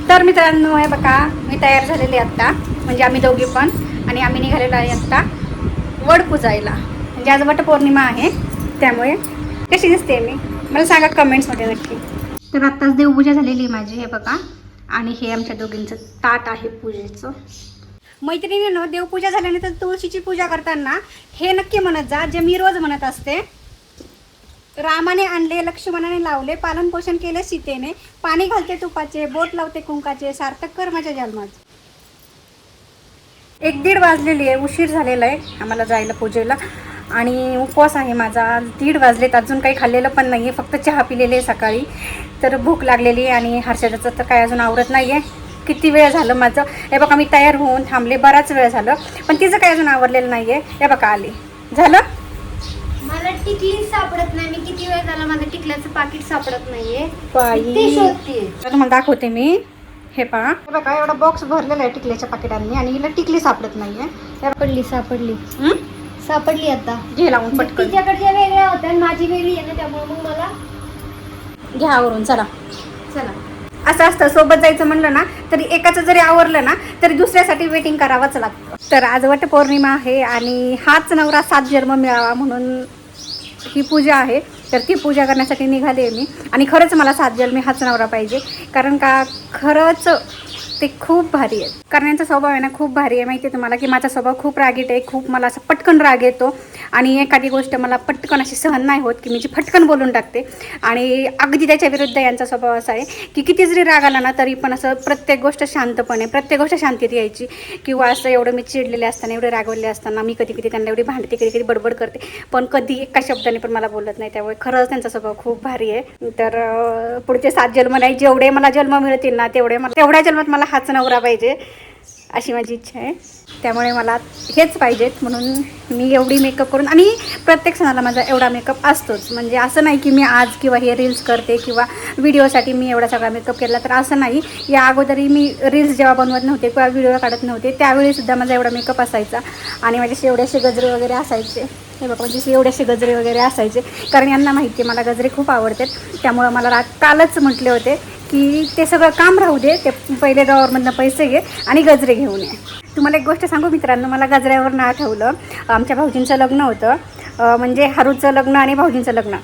तर मित्रांनो हे बघा मी तयार झालेली आत्ता, म्हणजे आम्ही दोघी पण, आणि आम्ही निघालेलो आहे आत्ता वड पूजायला. म्हणजे आज वटपौर्णिमा आहे, त्यामुळे कशी दिसते मी मला सांगा कमेंट्समध्ये नक्की. तर आत्ताच देवपूजा झालेली आहे माझी, हे बघा. आणि हे आमच्या दोघींचं ताट आहे पूजेचं. मैत्रिणींनो, देवपूजा झाल्यानंतर तुळशीची पूजा करताना हे नक्की म्हणत जा, जे मी रोज म्हणत असते. रामाने आणले, लक्ष्मणाने लावले, पालन पोषण केले सीतेने, पाणी घालते तुपाचे, बोट लावते कुंकाचे, सार्थक कर माझ्या जन्माचे. 1-1:30 वाजलेली आहे, उशीर झालेला आहे आम्हाला जायला पूजेला. आणि उपवास आहे माझा. 1:30 वाजलेत, अजून काही खाल्लेलं पण नाही आहे, फक्त चहा पिलेले आहे सकाळी. तर भूक लागलेली आहे. आणि हर्षदाचं तर काय अजून आवरत नाही आहे. किती वेळ झालं माझं, हे बघा मी तयार होऊन थांबले, बराच वेळ झालं, पण तिचं काय अजून आवरलेलं नाही आहे. हे बघा आली. झालं, मला टिकली सापडत नाही. मी किती वेळ झाला माझं टिकल्याचं पाकिट सापडत नाहीये, बाई ते शोधते. तुम्हाला दाखवते मी. हे पहा, हे बघा एवढा बॉक्स भरलेला आहे टिकल्याच्या पाकिटांनी, आणि हिला टिकली सापडत नाहीये. सापडली आता. घे लावून पटकन. तिच्याकडच्या वेगळ्या होत्या आणि माझी वेगळी आहे ना, त्यामुळे मग मला घ्या आवरून. चला चला. असं असतं, सोबत जायचं म्हणलं ना तरी एकाचं जरी आवरलं ना तरी दुसऱ्यासाठी वेटिंग करावंच लागतं. तर आज वटपौर्णिमा आहे आणि हाच नवरा 7 जन्म मिळावा म्हणून ही पूजा आहे. तर ती पूजा करण्यासाठी निघाले मी. आणि खरंच मला 7 जन्मी हाच नवरा पाहिजे, कारण का खरंच ते खूप भारी आहे. कारण यांचा स्वभाव आहे ना खूप भारी आहे. माहिती आहे तुम्हाला की माझा स्वभाव खूप रागीट आहे. खूप मला असं पटकन राग येतो, आणि एखादी गोष्ट मला पटकन अशी सहन नाही होत की मी जी फटकन बोलून टाकते. आणि अगदी त्याच्या विरुद्ध यांचा स्वभाव असा आहे की किती जरी राग आला ना तरी पण असं प्रत्येक गोष्ट शांतपणे, प्रत्येक गोष्ट शांतीत यायची. किंवा असं एवढं मी चिडलेले असताना, एवढे रागवलेले असताना मी कधी कधी त्यांना एवढी भांडते, कधी कधी बडबड करते, पण कधी एका शब्दाने पण मला बोलत नाही. त्यामुळे खरंच त्यांचा स्वभाव खूप भारी आहे. तर पुढचे 7 जन्म नाही, जेवढे मला जन्म मिळतील ना तेवढ्या जन्मात मला हाच नवरा पाहिजे अशी माझी इच्छा आहे. त्यामुळे मला हेच पाहिजेत, म्हणून मी एवढी मेकअप करून, आणि प्रत्येक सणाला माझा एवढा मेकअप असतोच. म्हणजे असं नाही की मी आज किंवा हे रील्स करते किंवा व्हिडिओसाठी मी एवढा सगळा मेकअप केला, तर असं नाही. या अगोदरही मी रील्स जेव्हा बनवत नव्हते किंवा व्हिडिओ काढत नव्हते त्यावेळीसुद्धा माझा एवढा मेकअप असायचा. आणि माझे एवढेसे गजरे वगैरे असायचे. हे बघा म्हणजे एवढेसे गजरे वगैरे असायचे, कारण यांना माहिती आहे मला गजरे खूप आवडतात. त्यामुळं मला कालच म्हटले होते की ते सगळं काम राहू दे, ते पहिले ड्रॉवरमधनं पैसे घे आणि गजरे घेऊन ये. तुम्हाला एक गोष्ट सांगू मित्रांनो, मला गजऱ्यावरनं आठवलं, आमच्या भाऊजींचं लग्न होतं. म्हणजे हारूचं लग्न आणि भाऊजींचं लग्न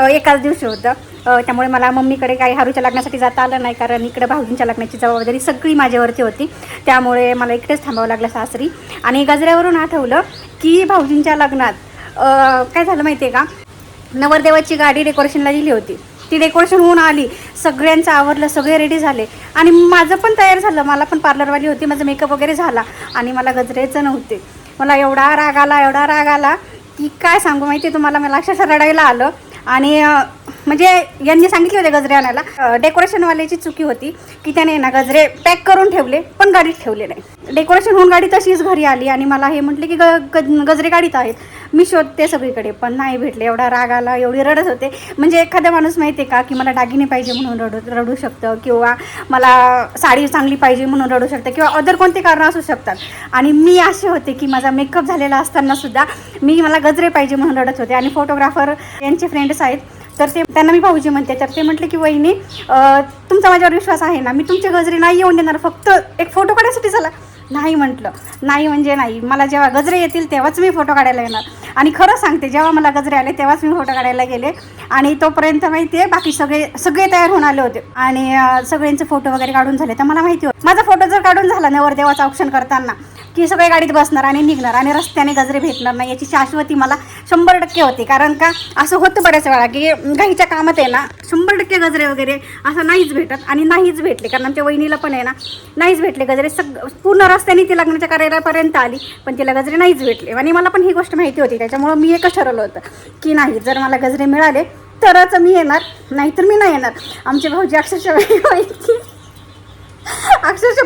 एकाच दिवशी होतं. त्यामुळे मला मम्मीकडे काही हारूच्या लग्नासाठी जाता आलं नाही, कारण इकडे भाऊजींच्या लग्नाची जबाबदारी सगळी माझ्यावरती होती. त्यामुळे मला इकडेच थांबावं लागलं सासरी. आणि गजऱ्यावरून आठवलं की भाऊजींच्या लग्नात काय झालं माहिती आहे का, नवरदेवाची गाडी डेकोरेशनला दिली होती. ती डेकोरेशन होऊन आली, सगळ्यांचं आवरलं, सगळे रेडी झाले, आणि माझं पण तयार झालं. मला पण पार्लरवाली होती, माझं मेकअप वगैरे झाला, आणि मला गजरेचं नव्हते. मला एवढा राग आला की काय सांगू. माहिती आहे तुम्हाला, मला अक्षरशः रडायला आलं. आणि म्हणजे यांनी सांगितले होते गजरे आणायला. डेकोरेशनवाल्याची चुकी होती की त्याने ना गजरे पॅक करून ठेवले पण गाडीत ठेवले नाही. डेकोरेशन होऊन गाडी तशीच घरी आली, आणि मला हे म्हटले की गजरे गाडीत आहेत. मी शोधते सगळीकडे पण नाही भेटले. एवढा राग आला, एवढी रडत होते. म्हणजे एखादा माणूस माहिती आहे का की मला दागिने पाहिजे म्हणून रडू शकतं, किंवा मला साडी चांगली पाहिजे म्हणून रडू शकतं, किंवा अदर कोणते कारणं असू शकतात. आणि मी असे होते की माझा मेकअप झालेला असतानासुद्धा मला गजरे पाहिजे म्हणून रडत होते. आणि फोटोग्राफर यांचे फ्रेंड्स आहेत, तर ते त्यांना मी भाऊजी म्हणते. तर ते म्हटले की वहिनी तुमचा माझ्यावर विश्वास आहे ना, मी तुमचे गजरे नाही येऊन देणार, फक्त एक फोटो काढायसाठी चला. नाही म्हटलं, नाही म्हणजे नाही. मला जेव्हा गजरे येतील तेव्हाच मी फोटो काढायला येणार. आणि खरं सांगते, जेव्हा मला गजरे आले तेव्हाच मी फोटो काढायला गेले. आणि तोपर्यंत माहिती आहे बाकी सगळे तयार होऊन आले होते, आणि सगळ्यांचे फोटो वगैरे काढून झाले. तर मला माहिती होतं माझा फोटो जर काढून झाला नवरदेवाचं ऑप्शन करताना की सगळे गाडीत बसणार आणि निघणार, आणि रस्त्याने गजरे भेटणार नाही याची शाश्वती मला 100% होती. कारण का असं होतं बऱ्याच वेळा की घाईच्या कामात आहे ना 100% गजरे वगैरे असं नाहीच भेटत, आणि नाहीच भेटले. कारण आमच्या वहिनीला पण आहे ना नाहीच भेटले गजरे. पूर्ण रस्त्याने ती लग्नाच्या कार्यालयापर्यंत आली, पण तिला गजरे नाहीच भेटले. आणि मला पण ही गोष्ट माहिती होती. त्याच्यामुळं मी एकच ठरवलं होतं की नाही, जर मला गजरे मिळाले तरच मी येणार, नाहीतर मी नाही येणार. आमचे भाऊजी अक्षरशः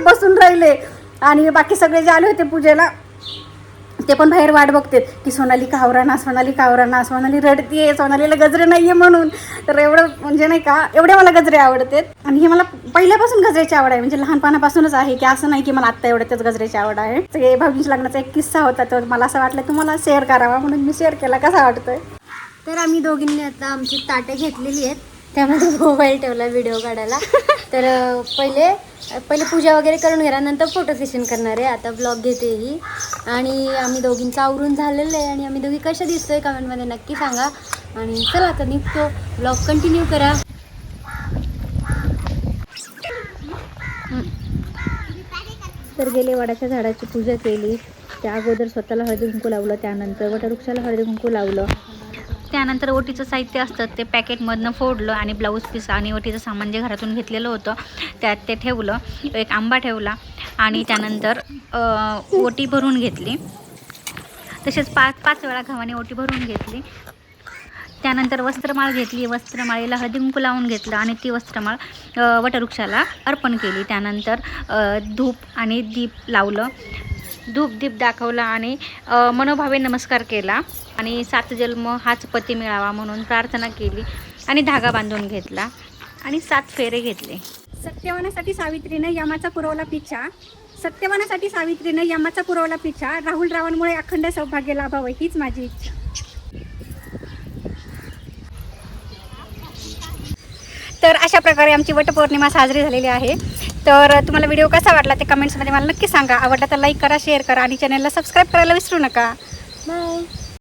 बसून राहिले, आणि बाकी सगळे जे आले होते पूजेला ते पण बाहेर वाट बघतात की सोनाली कावराना, सोनाली रडतीये, सोनालीला गजरे नाही आहे म्हणून. तर एवढं म्हणजे नाही का, एवढे मला गजरे आवडतात. आणि हे मला पहिल्यापासून गजऱ्याची आवड आहे, म्हणजे लहानपणापासूनच आहे, की असं नाही की मला आत्ता एवढ्यातच गजऱ्याची आवड आहे. सगळे भाऊजींच्या लग्नाचा एक किस्सा होता, तर मला असं वाटलं तुम्हाला शेअर करावा म्हणून मी शेअर केला. कसा वाटतोय? तर आम्ही दोघींनी आता आमची ताटे घेतलेली आहेत, त्यामध्ये मोबाईल ठेवला व्हिडिओ काढायला. तर पहिले पूजा वगैरे करून घेणार, नंतर फोटो सेशन करणार आहे. आता ब्लॉग घेते ही. आणि आम्ही दोघींचं आवरून झालेलं आहे आणि आम्ही दोघी कशा दिसतोय कमेंटमध्ये नक्की सांगा. आणि चला आता निघतो, ब्लॉग कंटिन्यू करा. तर गेले वडाच्या झाडाची पूजा केली. त्या अगोदर स्वतःला हळदी कुंकू लावलं, त्यानंतर वटवृक्षाला हळदी कुंकू लावलं. त्यानंतर ओटीचं साहित्य असतं ते पॅकेटमधनं फोडलं आणि ब्लाऊज पीस आणि ओटीचं सामान जे घरातून घेतलेलं होतं त्यात ते ठेवलं. एक आंबा ठेवला आणि त्यानंतर ओटी भरून घेतली. तसेच पाच वेळा गव्हाने ओटी भरून घेतली. त्यानंतर वस्त्रमाळ घेतली. वस्त्रमाळेला हळदी कुंकू लावून घेतलं आणि ती वस्त्रमाळ वटवृक्षाला अर्पण केली. त्यानंतर धूप आणि दीप लावलं. धूप दीप दाखवला आणि मनोभावे नमस्कार केला आणि 7 जन्म हाच पती मिळावा म्हणून प्रार्थना केली आणि धागा बांधून घेतला आणि 7 फेरे घेतले. सत्यवानासाठी सावित्रीनं यमाचा पुरवला पिछा. सत्यवानासाठी सावित्रीनं यमाचा पुरवला पिछा. राहुल रावांमुळे अखंड सौभाग्य लाभावं हीच माझी इच्छा. तर अशा प्रकारे आमची वटपौर्णिमा साजरी झालेली आहे. तर तुम्हाला व्हिडिओ कसा वाटला ते कमेंट्समध्ये मला नक्की सांगा. आवडला तर लाईक करा, शेअर करा आणि चॅनलला सबस्क्राईब करायला विसरू नका.